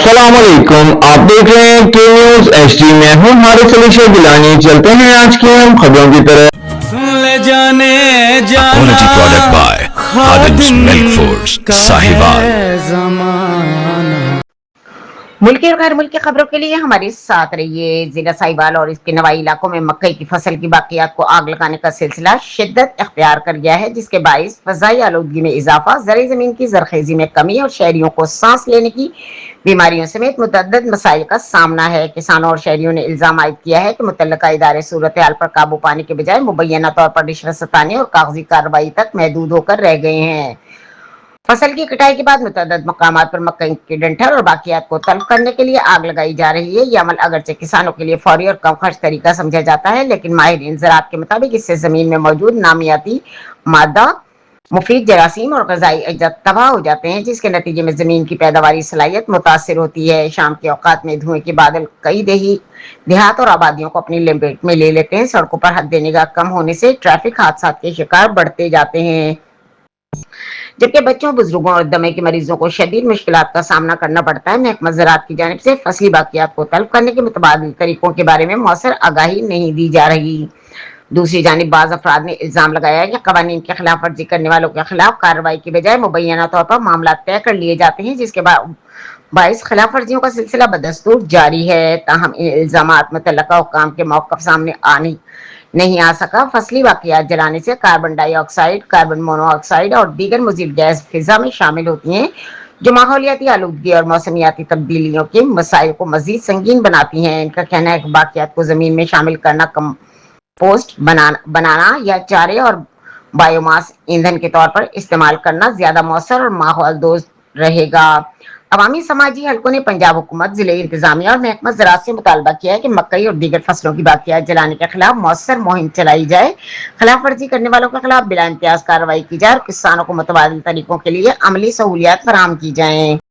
अस्सलाम वालेकुम। आप देख रहे हैं के न्यूज एचडी। मैं हूं हारिस अली शेख गिलानी। चलते हैं आज की हम खबरों की तरफ। सुन ले जाने जाना Quality product by Khadim's Milk Foods, का Sahiwal। है जमाना। मुल्की और गैर मुल्की खबरों के लिए हमारे साथ रहिए। जिला साहिवाल और इसके नवाई इलाकों में मकई की फसल की बाकियात को आग लगाने का सिलसिला शिद्दत इख्तियार कर गया है, जिसके बाइस फजाई आलूदगी में इजाफा, ज़रई जमीन की जरखेजी में कमी और शहरियों को सांस लेने की बीमारियों समेत मुतअद्दिद मसाइल का सामना है। किसानों और शहरियों ने इल्जाम आयद किया है कि मुतल्लिका इदारे सूरत हाल पर काबू पाने के बजाय मुबैना तौर पर रिश्वत सताने और कागजी कार्रवाई तक महदूद होकर रह गए हैं। फसल की कटाई के बाद मुतअद्दिद मकामात पर मकई के डंठल और बाकियात को तल्फ करने के लिए आग लगाई जा रही है। यह अमल अगरचे किसानों के लिए फौरी और कम खर्च तरीका समझा जाता है, लेकिन माहिरीन ज़राअत के मुताबिक इससे जमीन में मौजूद नामियाती मादा, मुफीद जरासीम और गजाई अजजात तबाह हो जाते हैं, जिसके नतीजे में जमीन की पैदावारी सलाहियत मुतासर होती है। शाम के औकात में धुएं के बादल कई देहात और आबादियों को अपनी लपेट में ले लेते हैं। सड़कों पर हद निगाह कम होने से ट्रैफिक हादसा के शिकार बढ़ते जाते हैं, जबकि बच्चों, बुजुर्गों और दमे के मरीजों को शदीद मुश्किलात का सामना करना पड़ता है। महकमा ज़राअत की जानिब से फसली बाकियात को तल्फ करने के मुतबादिल तरीकों के बारे में मौसर आगाही नहीं दी जा रही। दूसरी जानिब बाज़ अफराद ने इल्जाम लगाया है कि कवानीन की खिलाफ वर्जी करने वालों के खिलाफ कार्रवाई की बजाय मुबैना तौर पर मामला तय कर लिए जाते हैं, जिसके बाद बाईस खिलाफ वर्जियों का सिलसिला बदस्तूर जारी है। ताहम इन इल्जामात मुतल्लका हुक्काम के मौक़िफ़ सामने नहीं आ सका। फसली बाकियात जलाने से कार्बन डाइऑक्साइड, कार्बन मोनोऑक्साइड और दीगर मुज़िब गैस फिजा में शामिल होती हैं, जो माहौलियाती आलूदगी और मौसमियाती तब्दीलियों के मसाइल को मजीद संगीन बनाती हैं। इनका कहना है कि बाकियात को जमीन में शामिल करना, कंपोस्ट बनाना या चारे और बायोमास ईंधन के तौर पर इस्तेमाल करना ज्यादा मौसर और माहौल दोस्त रहेगा। अवामी समाजी हलकों ने पंजाब हुकूमत, जिले इंतजामिया और महकमा ज़राअत से मुतालबा किया है कि मकई और दीगर फसलों की बाकियात जलाने के खिलाफ मौसर मुहिम चलाई जाए, खिलाफ वर्जी करने वालों के खिलाफ बिला इम्तियाज कार्रवाई की जाए और किसानों को मुतबादिल तरीकों के लिए अमली सहूलियात फराहम की जाए।